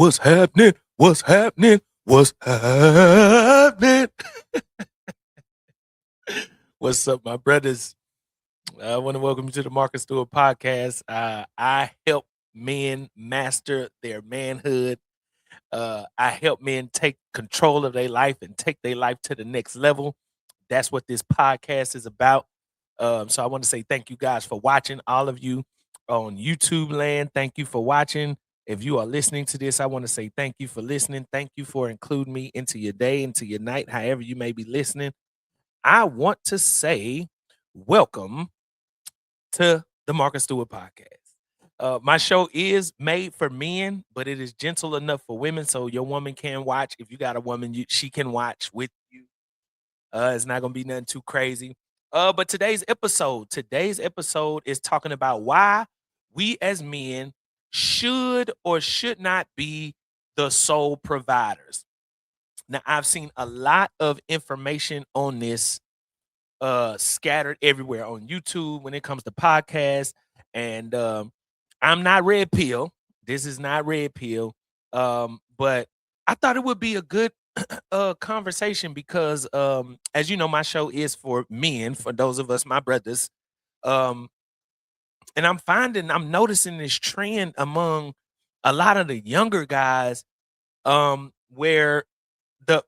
What's happening? What's happening? What's happening? What's up, my brothers? I want to welcome you to the Marcus Stewart podcast. I help men master their manhood. I help men take control of their life and take their life to the next level. That's what this podcast is about. So I want to say thank you guys for watching. All of you on YouTube land, thank you for watching. If you are listening to this, I want to say thank you for listening. Thank you for including me into your day, into your night, however you may be listening. I want to say welcome to the Marcus Stewart podcast. My show is made for men, but it is gentle enough for women, so your woman can watch. If you got a woman, she can watch with you. It's not gonna be nothing too crazy. But today's episode is talking about why we as men should or should not be the sole providers. Now, I've seen a lot of information on this scattered everywhere on YouTube when it comes to podcasts. And I'm not red pill. This is not red pill. But I thought it would be a good conversation because as you know, my show is for men, for those of us, my brothers. Um, and I'm noticing this trend among a lot of the younger guys, where the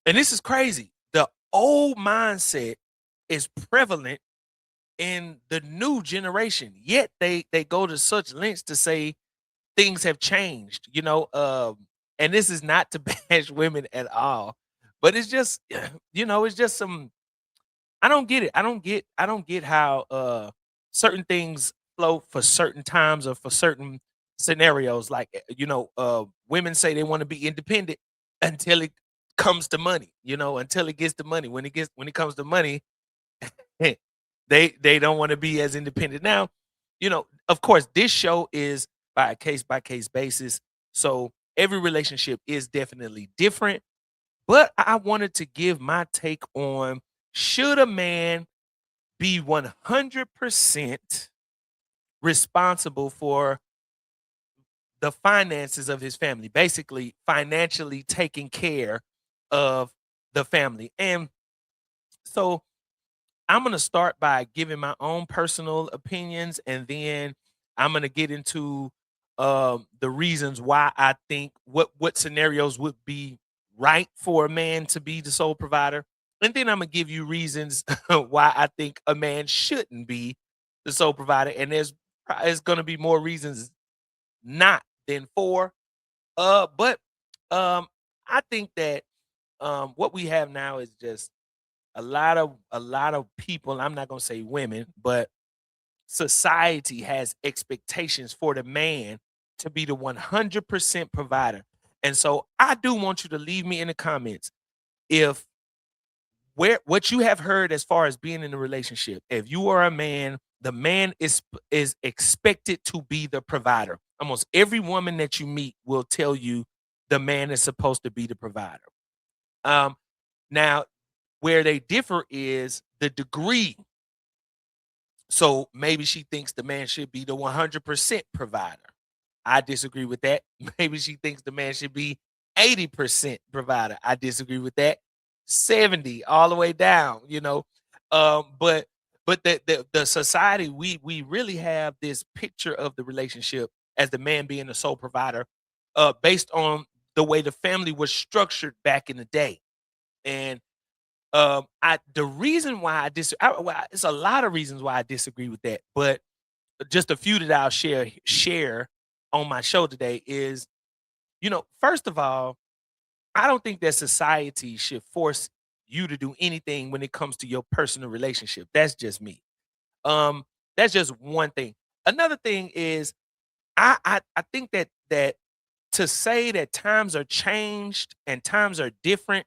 and this is crazy. The old mindset is prevalent in the new generation. Yet they go to such lengths to say things have changed, and this is not to bash women at all, but it's just it's just some I don't get it. I don't get how certain things flow for certain times or for certain scenarios. Like women say they want to be independent until it comes to money, until it gets to money. When it comes to money, they don't want to be as independent. Now, of course, this show is by a case by case basis. So every relationship is definitely different. But I wanted to give my take on, should a man be 100% responsible for the finances of his family, basically financially taking care of the family. And so I'm going to start by giving my own personal opinions, and then I'm going to get into the reasons why I think what scenarios would be right for a man to be the sole provider, and then I'm going to give you reasons why I think a man shouldn't be the sole provider. And there's going to be more reasons not than four. But um, I think that what we have now is just a lot of people. I'm not gonna say women, but society has expectations for the man to be the 100% provider. And so I do want you to leave me in the comments if where what you have heard as far as being in a relationship. If you are a man, the man is expected to be the provider. Almost every woman that you meet will tell you the man is supposed to be the provider. Um, Now, where they differ is the degree. So maybe she thinks the man should be the 100% provider. I disagree with that. Maybe she thinks the man should be 80% provider. I disagree with that. 70 all the way down, but the society, we really have this picture of the relationship as the man being the sole provider, based on the way the family was structured back in the day. And I the reason why I dis well, it's a lot of reasons why I disagree with that, but just a few that I'll share on my show today is, first of all, I don't think that society should force you to do anything when it comes to your personal relationship. That's just me. Um, that's just one thing. Another thing is, I think that to say that times are changed and times are different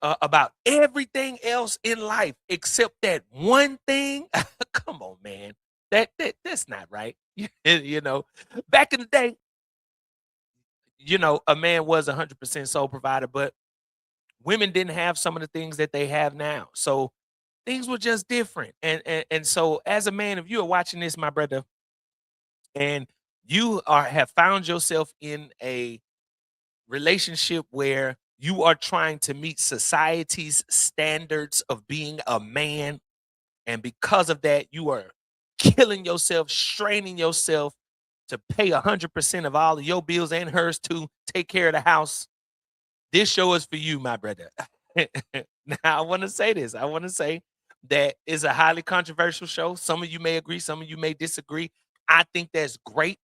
about everything else in life except that one thing. Come on, man. That's not right. you know, Back in the day, a man was 100% sole provider, but women didn't have some of the things that they have now. So things were just different. And so as a man, if you are watching this, my brother, and you are have found yourself in a relationship where you are trying to meet society's standards of being a man, and because of that, you are killing yourself, straining yourself to pay 100% of all of your bills and hers to take care of the house. This show is for you, my brother. Now, I want to say this. I want to say that is a highly controversial show. Some of you may agree, some of you may disagree. I think that's great.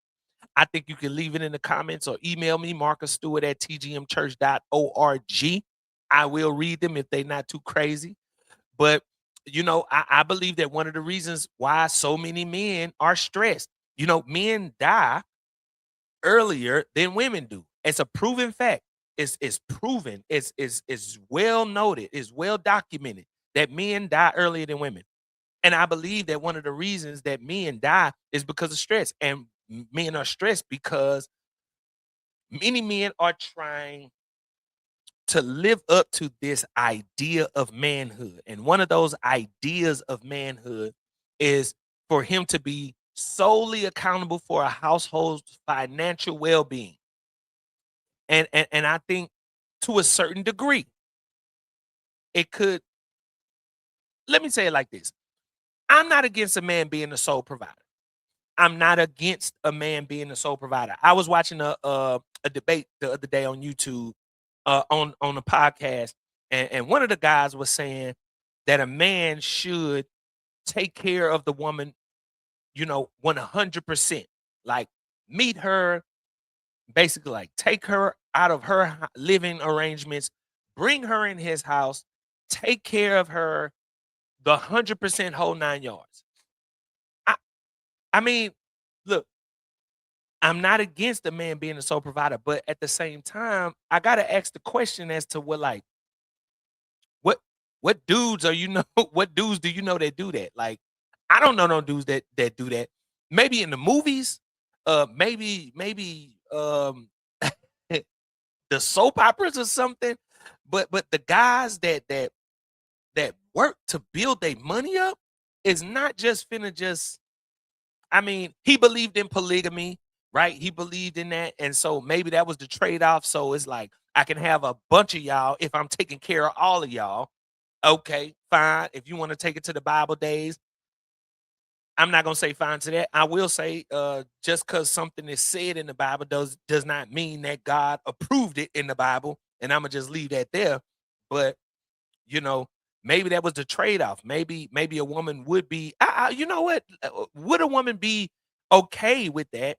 I think you can leave it in the comments or email me, Marcus Stewart at tgmchurch.org. I will read them if they're not too crazy. But, I believe that one of the reasons why so many men are stressed, men die earlier than women do. It's a proven fact. It's proven. It's well noted. It's well documented that men die earlier than women. And I believe that one of the reasons that men die is because of stress. And men are stressed because many men are trying to live up to this idea of manhood. And one of those ideas of manhood is for him to be solely accountable for a household's financial well-being. And I think to a certain degree, it could, let me say it like this. I'm not against a man being the sole provider. I'm not against a man being the sole provider. I was watching a debate the other day on YouTube, on a podcast, and one of the guys was saying that a man should take care of the woman, 100%. Like, meet her, basically, like, take her out of her living arrangements, bring her in his house, take care of her the 100% whole 9 yards. I I mean, look, I'm not against a man being a sole provider, but at the same time, I gotta ask the question as to what, like, what what dudes are what dudes do you know that do that? Like, I don't know no dudes that do that. Maybe in the movies, maybe the soap operas or something, but the guys that work to build their money up is not just finna just, I mean, he believed in polygamy, right? He believed in that. And so maybe that was the trade-off. So it's like, I can have a bunch of y'all if I'm taking care of all of y'all. Okay, fine. If you want to take it to the Bible days, I'm not gonna say fine to that. I will say, just because something is said in the Bible does not mean that God approved it in the Bible, and I'm gonna just leave that there. But you know, maybe that was the trade-off. Maybe a woman would be, you know what? Would a woman be okay with that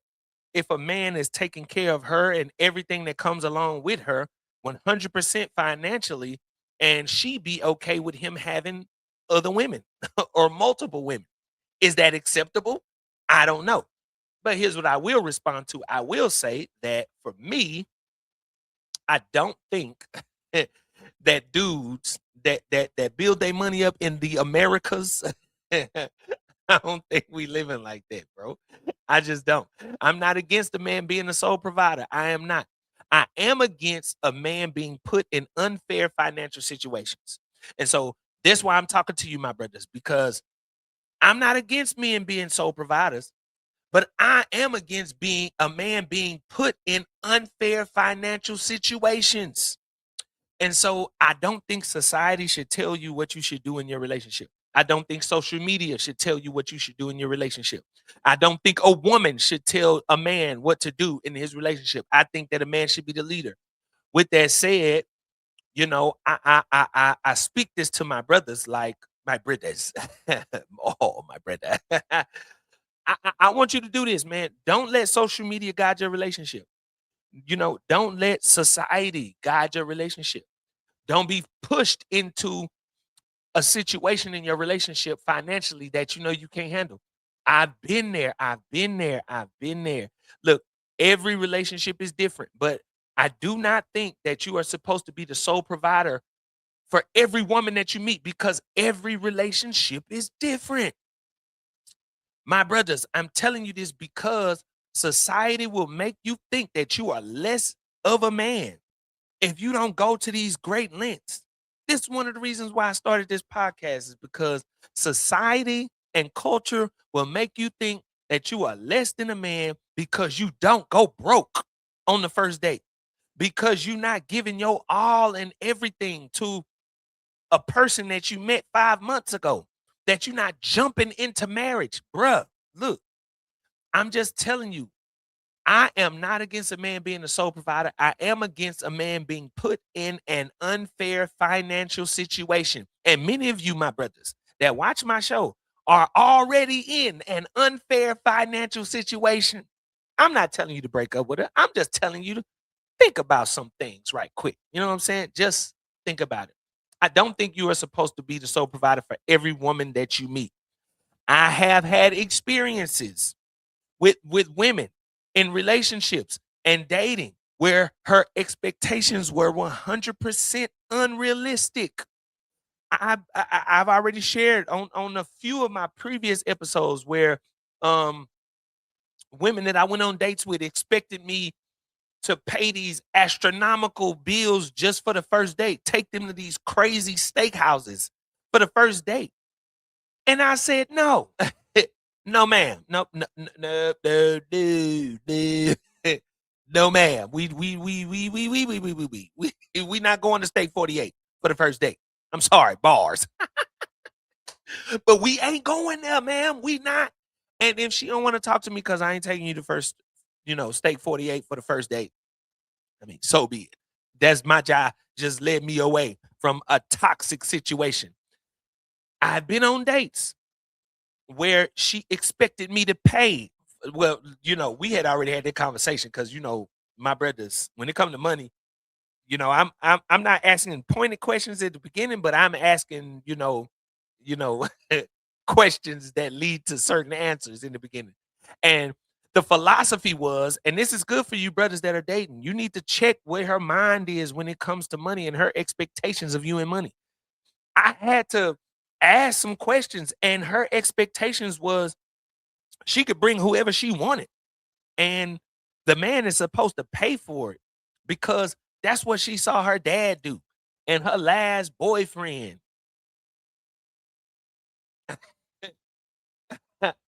if a man is taking care of her and everything that comes along with her 100% financially, and she be okay with him having other women or multiple women? Is that acceptable? I don't know. But here's what I will respond to. I will say that for me, I don't think that dudes that build their money up in the Americas, I don't think we living like that, bro. I just don't. I'm not against a man being a sole provider. I am not. I am against a man being put in unfair financial situations. And so that's why I'm talking to you, my brothers, because I'm not against men being sole providers, but I am against being a man being put in unfair financial situations. And so I don't think society should tell you what you should do in your relationship. I don't think social media should tell you what you should do in your relationship. I don't think a woman should tell a man what to do in his relationship. I think that a man should be the leader. With that said, I speak this to my brothers, like my brothers. Oh, my brother. I want you to do this, man. Don't let social media guide your relationship. Don't let society guide your relationship. Don't be pushed into a situation in your relationship financially that you can't handle. I've been there. I've been there. I've been there. Look, every relationship is different, but I do not think that you are supposed to be the sole provider for every woman that you meet, because every relationship is different. My brothers, I'm telling you this because society will make you think that you are less of a man if you don't go to these great lengths. This is one of the reasons why I started this podcast, is because society and culture will make you think that you are less than a man because you don't go broke on the first date, because you're not giving your all and everything to a person that you met 5 months ago, that you're not jumping into marriage. Bruh, look, I'm just telling you, I am not against a man being a sole provider. I am against a man being put in an unfair financial situation. And many of you, my brothers, that watch my show are already in an unfair financial situation. I'm not telling you to break up with her. I'm just telling you to think about some things right quick. You know what I'm saying? Just think about it. I don't think you are supposed to be the sole provider for every woman that you meet. I have had experiences with women in relationships and dating where her expectations were 100% unrealistic. I've already shared on a few of my previous episodes where um women that I went on dates with expected me to pay these astronomical bills just for the first date, take them to these crazy steakhouses for the first date. And I said, no, no, ma'am. No, no, no, no, no, no. No, ma'am. We not going to State 48 for the first date. I'm sorry, bars. But we ain't going there, ma'am. We not. And if she don't want to talk to me because I ain't taking you to first, State 48 for the first date, I mean, so be it. That's my job. Just led me away from a toxic situation. I've been on dates where she expected me to pay. Well, we had already had that conversation because my brothers, when it come to money, I'm not asking pointed questions at the beginning, but I'm asking, you know, questions that lead to certain answers in the beginning. And the philosophy was, and this is good for you brothers that are dating, you need to check where her mind is when it comes to money and her expectations of you and money. I had to ask some questions, and her expectations was she could bring whoever she wanted, and the man is supposed to pay for it because that's what she saw her dad do and her last boyfriend.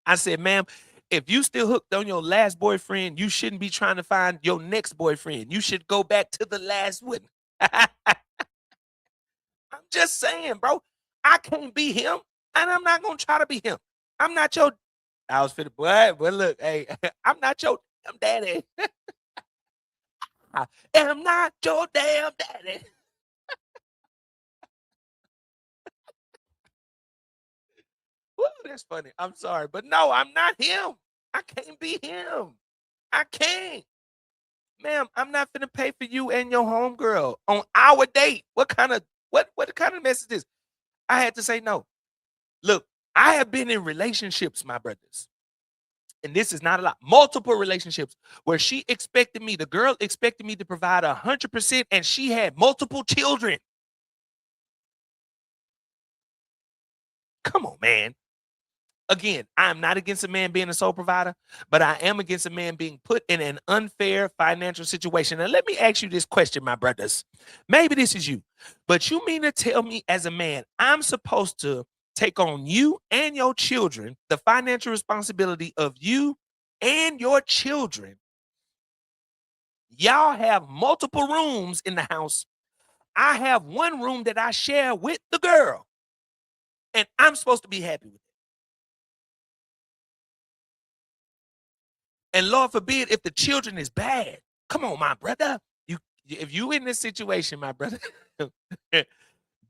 I said, ma'am, if you still hooked on your last boyfriend, you shouldn't be trying to find your next boyfriend. You should go back to the last one. I'm just saying, bro. I can't be him, and I'm not gonna try to be him. I'm not your. I was fit, boy. But look, hey, I'm not your damn daddy. I am not your damn daddy. Woo, that's funny. I'm sorry, but no, I'm not him. I can't be him. I can't. Ma'am, I'm not finna pay for you and your homegirl on our date. What kind of message is? I had to say no. Look, I have been in relationships, my brothers, and this is not a lot. Multiple relationships where the girl expected me to provide 100%, and she had multiple children. Come on, man. Again, I'm not against a man being a sole provider, but I am against a man being put in an unfair financial situation. And let me ask you this question, my brothers. Maybe this is you, but you mean to tell me as a man, I'm supposed to take on you and your children, the financial responsibility of you and your children? Y'all have multiple rooms in the house. I have one room that I share with the girl, and I'm supposed to be happy with it. And Lord forbid if the children is bad. Come on, my brother. If you in this situation, my brother,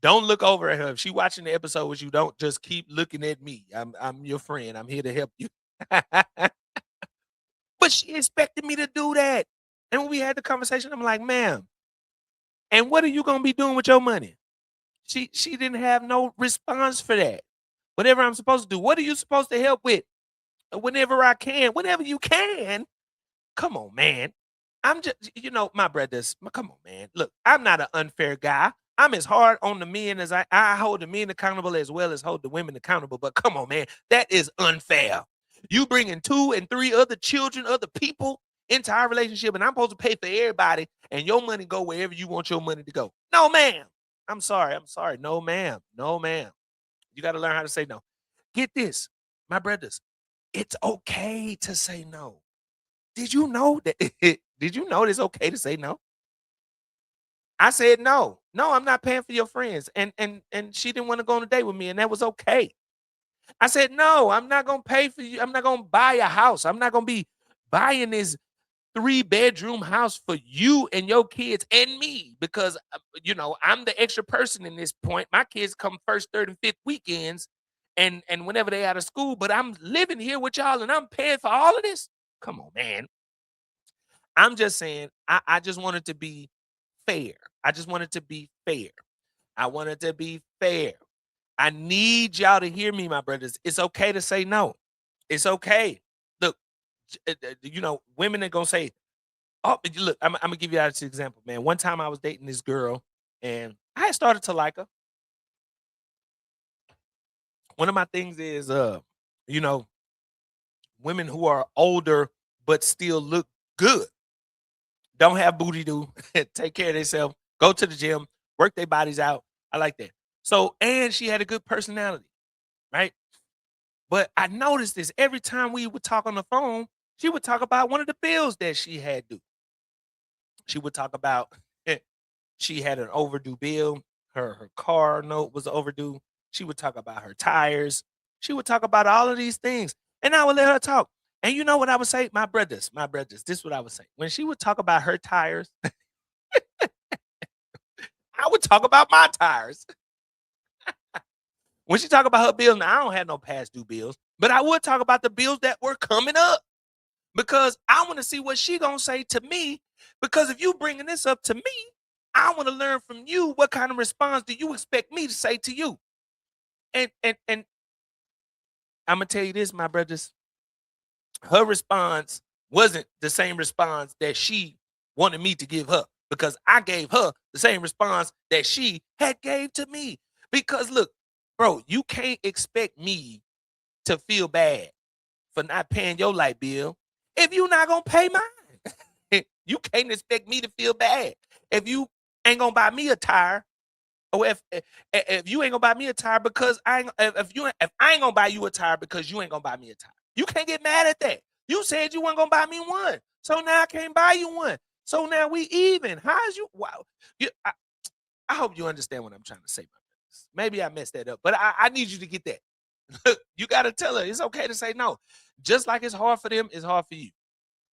don't look over at her. If she watching the episode with you, don't just keep looking at me. I'm your friend. I'm here to help you. But she expected me to do that. And when we had the conversation, I'm like, ma'am, and what are you gonna be doing with your money? She didn't have no response for that. Whatever I'm supposed to do, what are you supposed to help with? Whenever I can, whenever you can. Come on, man. I'm just, my brothers. Come on, man. Look, I'm not an unfair guy. I'm as hard on the men as I hold the men accountable as well as hold the women accountable. But come on, man, that is unfair. You bringing 2 and 3 other children, other people into our relationship, and I'm supposed to pay for everybody, and your money go wherever you want your money to go. No, ma'am. I'm sorry. I'm sorry. No, ma'am. No, ma'am. You got to learn how to say no. Get this, my brothers. It's okay to say no. Did you know that did you know it's okay to say no? I said, "No. No, I'm not paying for your friends." And she didn't wanna go on a date with me, and that was okay. I said, "No, I'm not gonna pay for you. I'm not gonna buy a house. I'm not gonna be buying this three-bedroom house for you and your kids and me because, I'm the extra person in this point. My kids come first, third, and fifth weekends and whenever they out of school, but I'm living here with y'all and I'm paying for all of this? Come on, man." I'm just saying, I just wanted to be fair. I just wanted to be fair. I wanted to be fair. I need y'all to hear me, my brothers. It's okay to say no. It's okay. Look, women are gonna say, "Oh, but look, I'm gonna give you this example, man." One time I was dating this girl, and I had started to like her. One of my things is, you know, women who are older but still look good, don't have booty do, take care of themselves, go to the gym, work their bodies out. I like that. So, and she had a good personality, right? But I noticed this every time we would talk on the phone, she would talk about one of the bills that she had due. She would talk about she had an overdue bill. Her car note was overdue. She would talk about her tires. She would talk about all of these things, and I would let her talk. And you know what I would say? My brothers, this is what I would say. When she would talk about her tires, I would talk about my tires. When she talk about her bills, now I don't have no past due bills, but I would talk about the bills that were coming up because I want to see what she gonna say to me. Because if you bringing this up to me, I want to learn from you what kind of response do you expect me to say to you. And I'm gonna tell you this, my brothers, her response wasn't the same response that she wanted me to give her because I gave her the same response that she had gave to me. Because look, bro, you can't expect me to feel bad for not paying your light bill if you're not gonna pay mine. You can't expect me to feel bad if you ain't gonna buy me a tire, or if you ain't gonna buy me a tire because if I ain't gonna buy you a tire because you ain't gonna buy me a tire. You can't get mad at that. You said you weren't gonna buy me one, so now I can't buy you one. So now we even. How's you? Wow. I hope you understand what I'm trying to say. My friends. Maybe I messed that up, but I need you to get that. You got to tell her it's okay to say no. Just like it's hard for them, it's hard for you.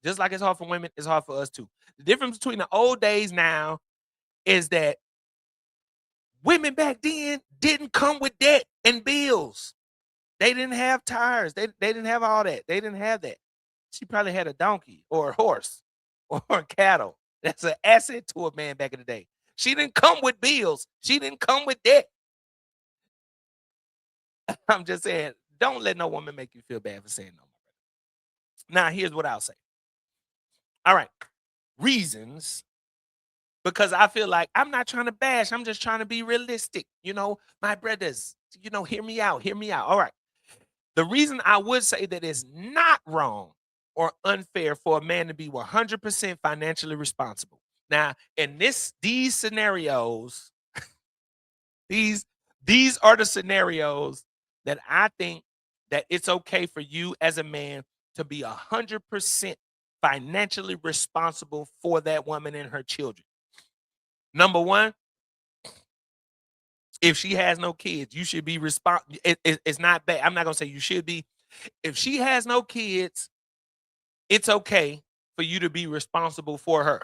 Just like it's hard for women, it's hard for us too. The difference between the old days now is that women back then didn't come with debt and bills. They didn't have tires. They didn't have all that. They didn't have that. She probably had a donkey or a horse or a cattle. That's an asset to a man back in the day. She didn't come with bills. She didn't come with debt. I'm just saying, don't let no woman make you feel bad for saying no. Now, here's what I'll say. All right. Reasons, because I feel like I'm not trying to bash. I'm just trying to be realistic. My brothers, hear me out. Hear me out. All right. The reason I would say that it's not wrong or unfair for a man to be 100% financially responsible. Now, in these scenarios, these these are the scenarios that I think that it's okay for you as a man to be 100% financially responsible for that woman and her children. Number one, if she has no kids, you should be it's not bad. I'm not gonna say you should be. If she has no kids, it's okay for you to be responsible for her.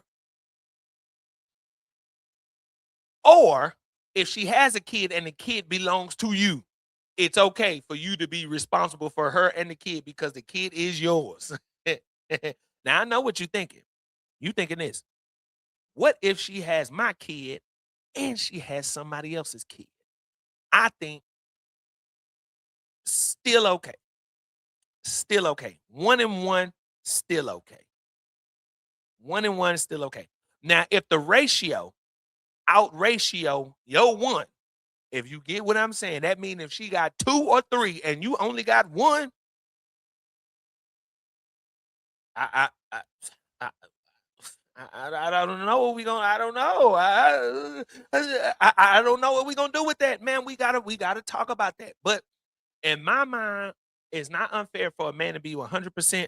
Or if she has a kid and the kid belongs to you, it's okay for you to be responsible for her and the kid because the kid is yours. Now I know what you're thinking. You thinking this. What if she has my kid and she has somebody else's kid? I think still okay. Still okay. 1 and 1, still okay. 1 and 1 is still okay. Now, if the out ratio your one, if you get what I'm saying, that means if she got 2 or 3 and you only got one, I I I I don't know what we gonna. I don't know. I don't know what we gonna do with that, man. We gotta talk about that. But in my mind, It's not unfair for a man to be 100%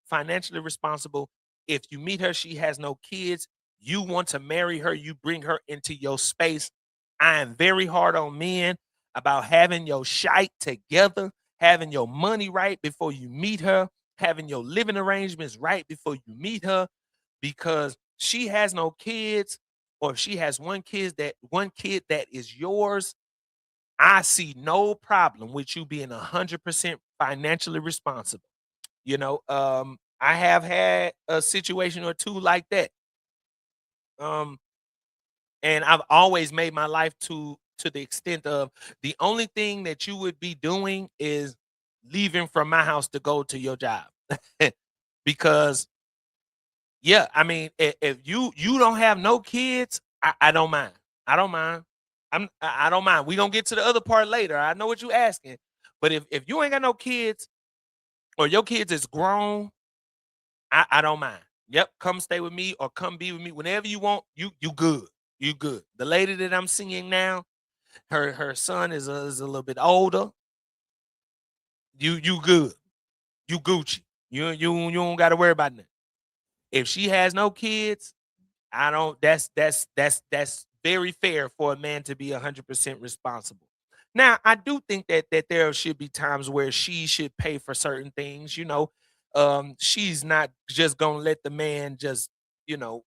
financially responsible. If you meet her, she has no kids, you want to marry her, you bring her into your space. I am very hard on men about having your shite together, having your money right before you meet her, having your living arrangements right before you meet her, because she has no kids, or if she has one kid that is yours, I see no problem with you being 100% financially responsible. I have had a situation or two like that. Um, and I've always made my life to the extent of the only thing that you would be doing is leaving from my house to go to your job. Because yeah, I mean, if you don't have no kids, I don't mind. I don't mind. I don't mind. We gonna get to the other part later. I know what you asking, but if you ain't got no kids or your kids is grown, I don't mind. Yep, come stay with me or come be with me whenever you want. You good. You good. The lady that I'm seeing now, her son is a little bit older. You good. You Gucci. You don't got to worry about nothing. If she has no kids, I don't. That's very fair for a man to be 100% responsible. Now, I do think that there should be times where she should pay for certain things. She's not just gonna let the man just you know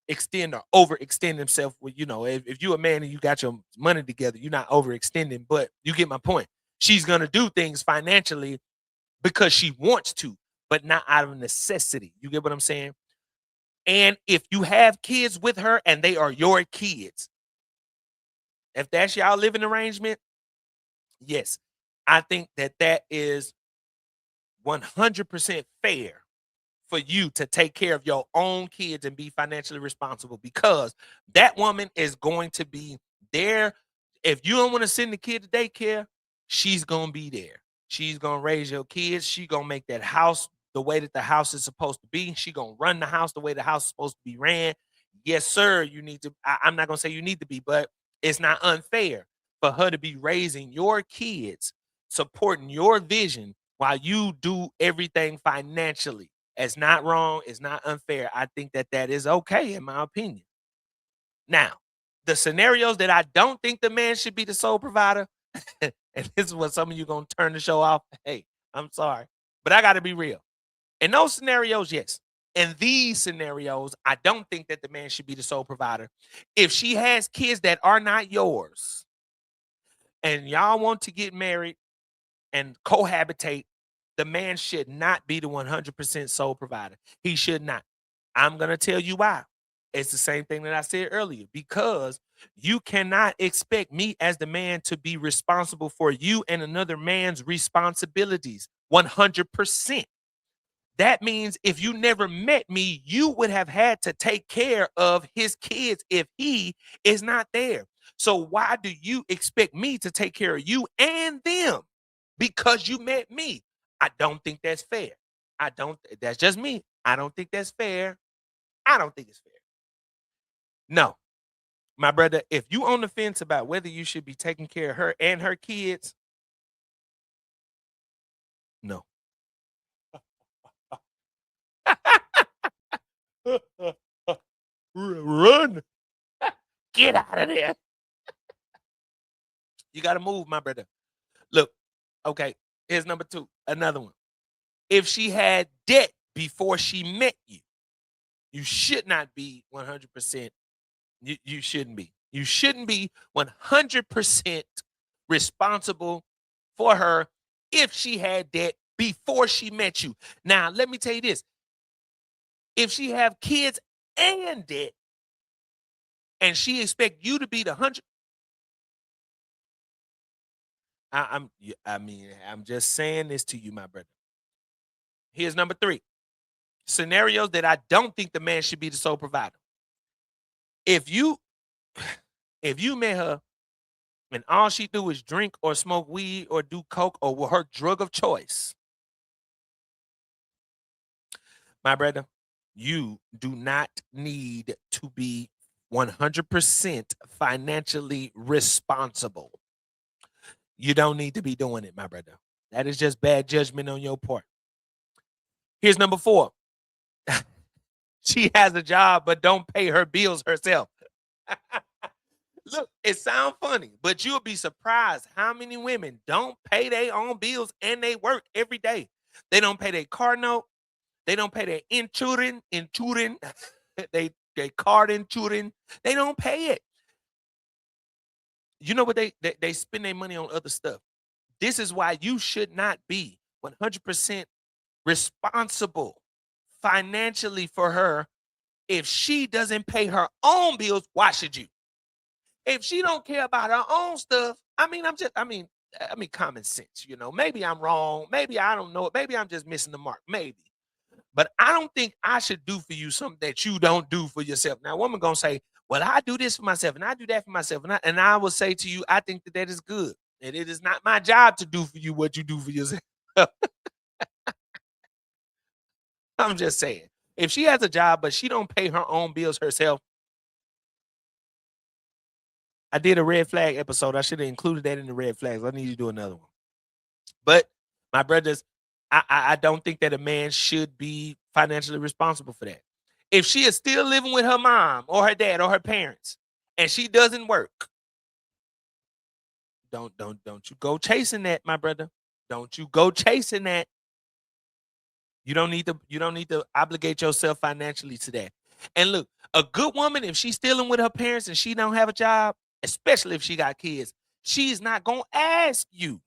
extend or overextend himself. With if you a man and you got your money together, you're not overextending. But you get my point. She's gonna do things financially because she wants to, but not out of necessity. You get what I'm saying? And if you have kids with her and they are your kids, if that's y'all living arrangement, yes, I think that is 100% fair for you to take care of your own kids and be financially responsible, because that woman is going to be there. If you don't want to send the kid to daycare, she's going to be there. She's going to raise your kids. She's going to make that house the way that the house is supposed to be. She's going to run the house the way the house is supposed to be ran. Yes, sir. You need to. I'm not going to say you need to be, but it's not unfair for her to be raising your kids, supporting your vision while you do everything financially. It's not wrong. It's not unfair. I think that is okay, in my opinion. Now, the scenarios that I don't think the man should be the sole provider, and this is what some of you gonna turn the show off. Hey, I'm sorry, but I got to be real. In those scenarios, yes. In these scenarios, I don't think that the man should be the sole provider. If she has kids that are not yours, and y'all want to get married and cohabitate, the man should not be the 100% sole provider. He should not. I'm going to tell you why. It's the same thing that I said earlier, because you cannot expect me as the man to be responsible for you and another man's responsibilities 100%. That means if you never met me, you would have had to take care of his kids if he is not there. So why do you expect me to take care of you and them because you met me? I don't think that's fair. I don't. That's just me. I don't think that's fair. I don't think it's fair. No, my brother, if you on the fence about whether you should be taking care of her and her kids, no. Run. Get out of there. You got to move, my brother. Look, okay, here's number two, another one. If she had debt before she met you, you should not be 100%. You shouldn't be. You shouldn't be 100% responsible for her if she had debt before she met you. Now, let me tell you this. If she have kids and debt and she expect you to be the 100, I mean, I'm just saying this to you, my brother. Here's number three. Scenarios that I don't think the man should be the sole provider. If you if you met her and all she do is drink or smoke weed or do coke or her drug of choice, my brother, you do not need to be 100% financially responsible. You don't need to be doing it, my brother. That is just bad judgment on your part. Here's number 4. She has a job, but don't pay her bills herself. Look, it sounds funny, but you'll be surprised how many women don't pay their own bills and they work every day. They don't pay their car note. They don't pay their insurance, they card insurance. They don't pay it. You know what they spend their money on other stuff. This is why you should not be 100% responsible financially for her. If she doesn't pay her own bills, why should you? If she don't care about her own stuff, I mean, common sense, maybe I'm wrong. Maybe I don't know it. Maybe I'm just missing the mark. Maybe. But I don't think I should do for you something that you don't do for yourself. Now, a woman gonna say, well, I do this for myself and I do that for myself. And I will say to you, I think that is good. And it is not my job to do for you what you do for yourself. I'm just saying. If she has a job, but she don't pay her own bills herself, I did a red flag episode. I should have included that in the red flags. I need to do another one. But my brothers, I don't think that a man should be financially responsible for that. If she is still living with her mom or her dad or her parents and she doesn't work, don't you go chasing that, my brother. Don't you go chasing that. You don't need to obligate yourself financially to that. And look, a good woman, if she's still living with her parents and she don't have a job, especially if she got kids, she's not gonna ask you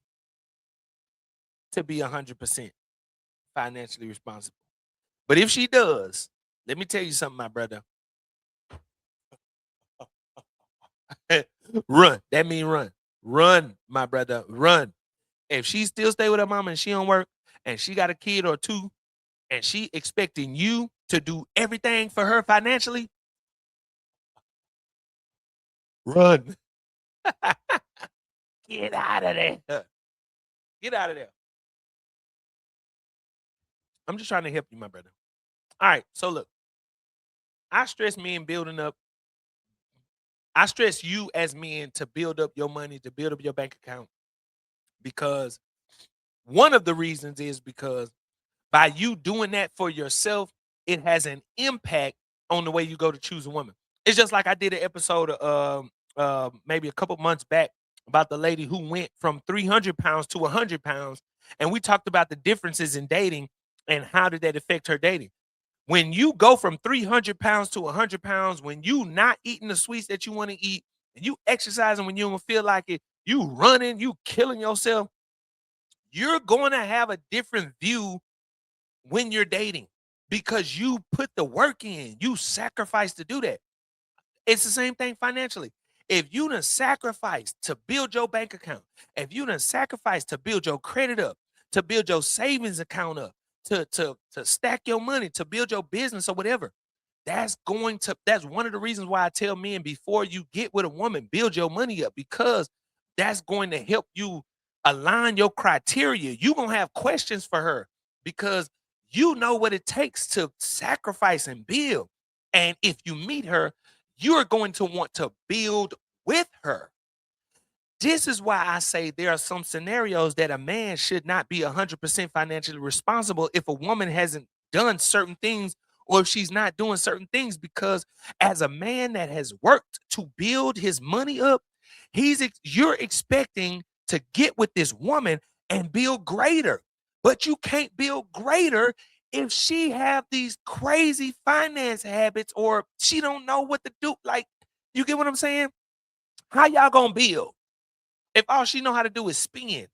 to be 100% financially responsible. But if she does, let me tell you something, my brother. Run. That means run. Run, my brother. Run. If she still stay with her mama and she don't work and she got a kid or two and she expecting you to do everything for her financially, run. Get out of there. Get out of there. I'm just trying to help you, my brother. All right. So look, I stress men building up. I stress you as men to build up your money, to build up your bank account. Because one of the reasons is because by you doing that for yourself, it has an impact on the way you go to choose a woman. It's just like I did an episode maybe a couple months back about the lady who went from 300 pounds to 100 pounds. And we talked about the differences in dating and how did that affect her dating. When you go from 300 pounds to 100 pounds, when you not eating the sweets that you want to eat, and you exercising when you don't feel like it, you running, you killing yourself, you're going to have a different view when you're dating because you put the work in, you sacrifice to do that. It's the same thing financially. If you done sacrifice to build your bank account, if you done sacrifice to build your credit up, to build your savings account up, to stack your money, to build your business or whatever, that's one of the reasons why I tell men before you get with a woman, build your money up because that's going to help you align your criteria. You're going to have questions for her because you know what it takes to sacrifice and build. And if you meet her, you're going to want to build with her. This is why I say there are some scenarios that a man should not be 100% financially responsible if a woman hasn't done certain things or if she's not doing certain things. Because as a man that has worked to build his money up, you're expecting to get with this woman and build greater. But you can't build greater if she have these crazy finance habits or she don't know what to do. Like, you get what I'm saying? How y'all gonna build if all she know how to do is spin?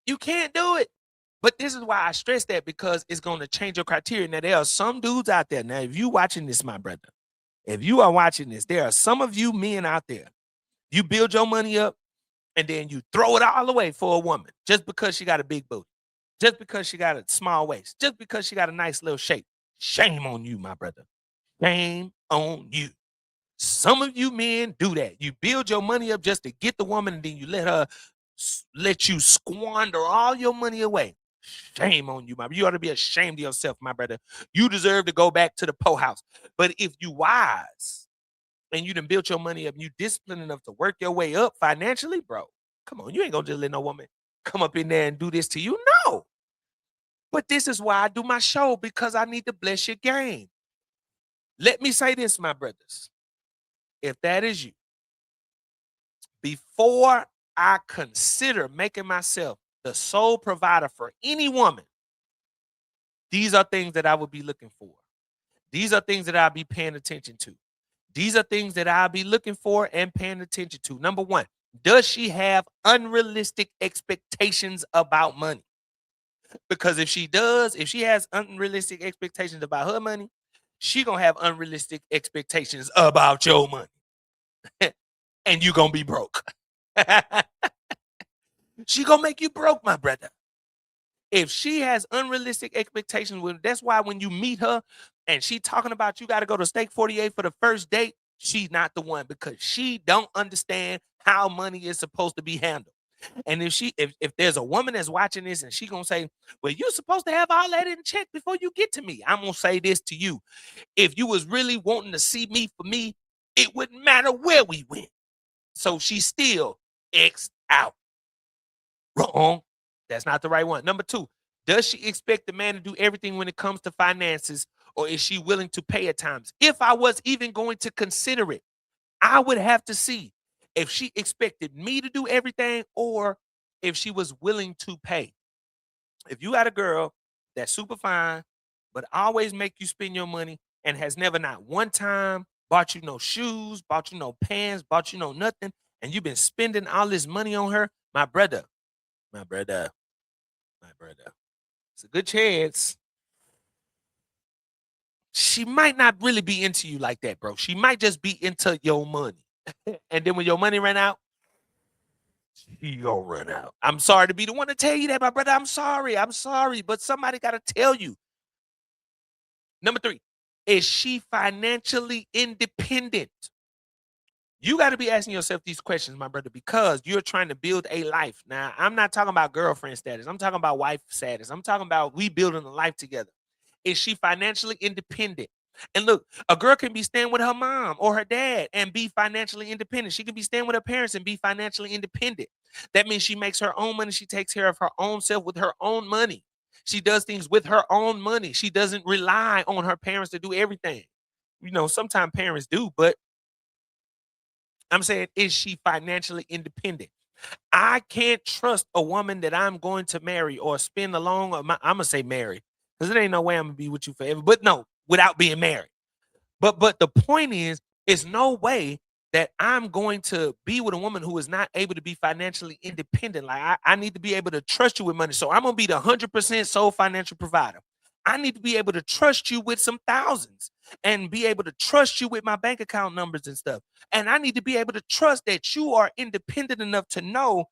You can't do it. But this is why I stress that because it's going to change your criteria. Now, there are some dudes out there. Now, if you watching this, my brother, if you are watching this, there are some of you men out there. You build your money up and then you throw it all away for a woman just because she got a big booty, just because she got a small waist, just because she got a nice little shape. Shame on you, my brother. Shame on you. Some of you men do that. You build your money up just to get the woman, and then you let you squander all your money away. Shame on you, my brother. You ought to be ashamed of yourself, my brother. You deserve to go back to the po house. But if you wise and you done built your money up, you disciplined enough to work your way up financially, bro. Come on, you ain't gonna just let no woman come up in there and do this to you. No. But this is why I do my show, because I need to bless your game. Let me say this, my brothers. If that is you, before I consider making myself the sole provider for any woman, these are things that I would be looking for. These are things that I'll be paying attention to. These are things that I'll be looking for and paying attention to. Number one, does she have unrealistic expectations about money? Because if she does, if she has unrealistic expectations about her money, she gonna have unrealistic expectations about your money. And you gonna be broke. She gonna make you broke, my brother. If she has unrealistic expectations, that's why when you meet her and she talking about you got to go to Steak 48 for the first date, she's not the one, because she don't understand how money is supposed to be handled. And if there's a woman that's watching this and she gonna say, well, you're supposed to have all that in check before you get to me, I'm gonna say this to you. If you was really wanting to see me for me, it wouldn't matter where we went. So she's still X out. Wrong. That's not the right one. Number two, does she expect the man to do everything when it comes to finances, or is she willing to pay at times? If I was even going to consider it, I would have to see if she expected me to do everything or if she was willing to pay. If you got a girl that's super fine, but always make you spend your money and has never not one time bought you no shoes, bought you no pants, bought you no nothing, and you've been spending all this money on her, my brother, my brother, my brother, it's a good chance she might not really be into you like that, bro. She might just be into your money. And then when your money ran out, she gonna run out. I'm sorry to be the one to tell you that, my brother. I'm sorry. But somebody got to tell you. Number three, is she financially independent? You got to be asking yourself these questions, my brother, because you're trying to build a life. Now, I'm not talking about girlfriend status. I'm talking about wife status. I'm talking about we building a life together. Is she financially independent? And look, a girl can be staying with her mom or her dad and be financially independent. She can be staying with her parents and be financially independent. That means she makes her own money. She takes care of her own self with her own money. She does things with her own money. She doesn't rely on her parents to do everything. You know, sometimes parents do, but I'm saying, is she financially independent? I can't trust a woman that I'm going to marry or spend along. I'm gonna say marry, because it ain't no way I'm gonna be with you forever. But no, without being married. But the point is, it's no way that I'm going to be with a woman who is not able to be financially independent. Like I need to be able to trust you with money. So I'm gonna be the 100% sole financial provider. I need to be able to trust you with some thousands and be able to trust you with my bank account numbers and stuff. And I need to be able to trust that you are independent enough to know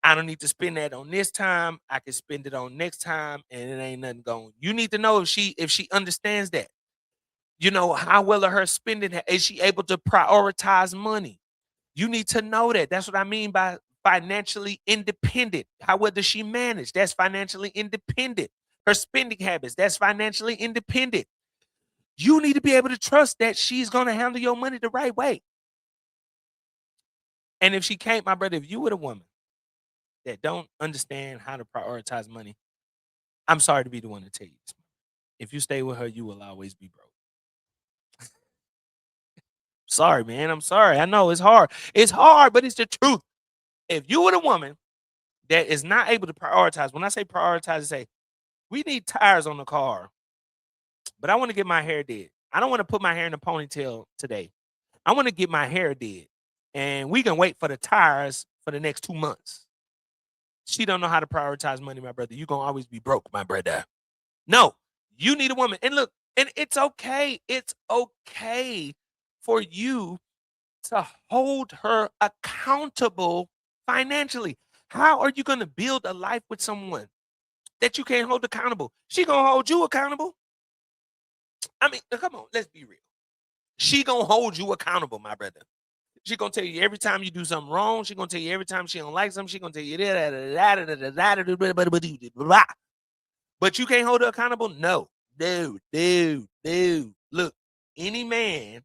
I don't need to spend that on this time. I can spend it on next time, and it ain't nothing going. You need to know if she understands that. You know, how well are her spending? Is she able to prioritize money? You need to know that. That's what I mean by financially independent. How well does she manage? That's financially independent. Her spending habits, that's financially independent. You need to be able to trust that she's going to handle your money the right way. And if she can't, my brother, if you were a woman that don't understand how to prioritize money, I'm sorry to be the one to tell you this. If you stay with her, you will always be broke. Sorry, man. I'm sorry. I know it's hard. It's hard, but it's the truth. If you were a woman that is not able to prioritize, when I say prioritize, I say, we need tires on the car, but I want to get my hair did. I don't want to put my hair in a ponytail today. I want to get my hair did. And we can wait for the tires for the next 2 months. She don't know how to prioritize money, my brother. You're going to always be broke, my brother. No, you need a woman. And look, and it's okay. It's okay for you to hold her accountable financially. How are you going to build a life with someone that you can't hold accountable? She going to hold you accountable. I mean, come on, let's be real. She going to hold you accountable, my brother. She going to tell you every time you do something wrong. She going to tell you every time she don't like something. She going to tell you that. But you can't hold her accountable? No. Look, any man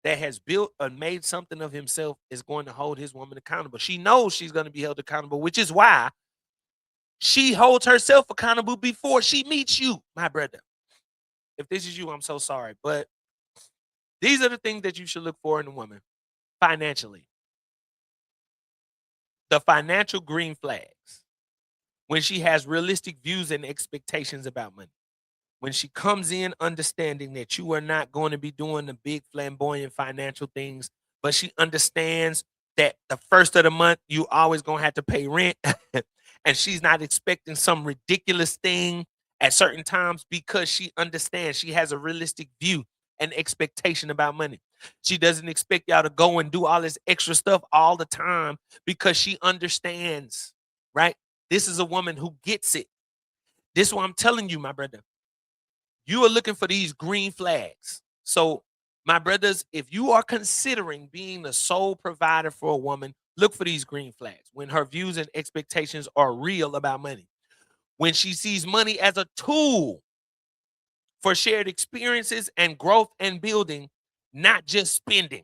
that has built or made something of himself is going to hold his woman accountable. She knows she's going to be held accountable, which is why She holds herself accountable before she meets you, my brother. If this is you, I'm so sorry. But these are the things that you should look for in a woman financially. The financial green flags. When she has realistic views and expectations about money. When she comes in understanding that you are not going to be doing the big flamboyant financial things, but she understands that the first of the month you always gonna have to pay rent, and she's not expecting some ridiculous thing at certain times because she understands she has a realistic view and expectation about money. She doesn't expect y'all to go and do all this extra stuff all the time because she understands, right? This is a woman who gets it. This is what I'm telling you, my brother. You are looking for these green flags. So, my brothers, if you are considering being the sole provider for a woman, look for these green flags. When her views and expectations are real about money, when she sees money as a tool for shared experiences and growth and building, not just spending.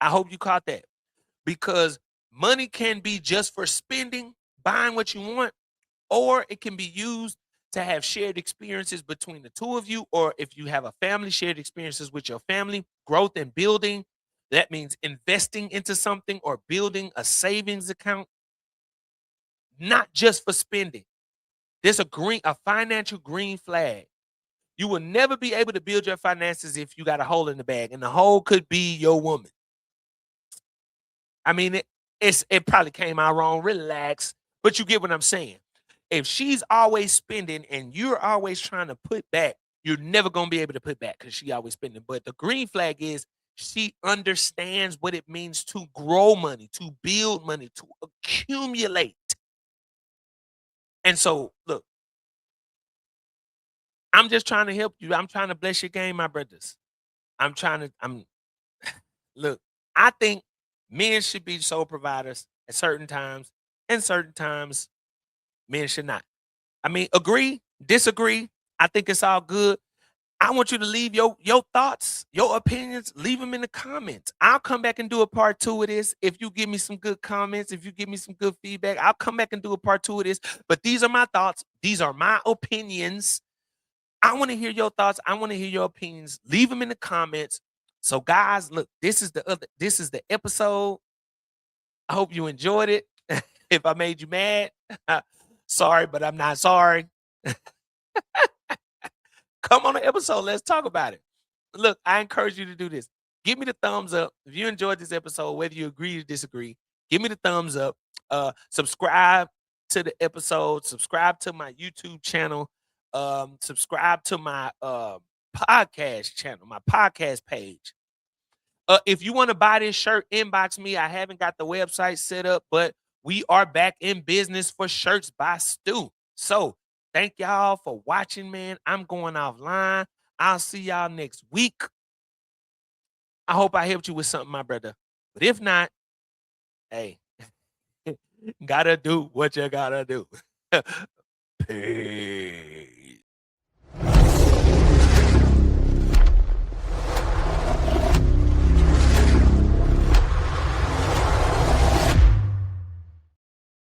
I hope you caught that, because money can be just for spending, buying what you want, or it can be used to have shared experiences between the two of you, or if you have a family, shared experiences with your family, growth and building. That means investing into something or building a savings account, not just for spending. There's a financial green flag. You will never be able to build your finances if you got a hole in the bag, and the hole could be your woman. I mean, it probably came out wrong. Relax, but you get what I'm saying. If she's always spending and you're always trying to put back, you're never gonna be able to put back because she always spending. But the green flag is she understands what it means to grow money, to build money, to accumulate. And so, look, I'm just trying to help you. I'm trying to bless your game, my brothers. I'm look, I think men should be sole providers at certain times, and certain times men should not. I mean, agree, disagree. I think it's all good. I want you to leave your thoughts, your opinions, leave them in the comments. I'll come back and do a part two of this. If you give me some good comments, if you give me some good feedback, I'll come back and do a part two of this. But these are my thoughts. These are my opinions. I want to hear your thoughts. I want to hear your opinions. Leave them in the comments. So, guys, look, this is the episode. I hope you enjoyed it. If I made you mad, sorry, but I'm not sorry. Come on the episode. Let's talk about it. Look, I encourage you to do this. Give me the thumbs up if you enjoyed this episode, whether you agree or disagree. Give me the thumbs up. Subscribe to the episode. Subscribe to my YouTube channel. Subscribe to my podcast channel, my podcast page. If you want to buy this shirt, inbox me. I haven't got the website set up, but we are back in business for Shirts by Stu. So thank y'all for watching, man. I'm going offline. I'll see y'all next week. I hope I helped you with something, my brother. But if not, hey, gotta do what you gotta do. Peace.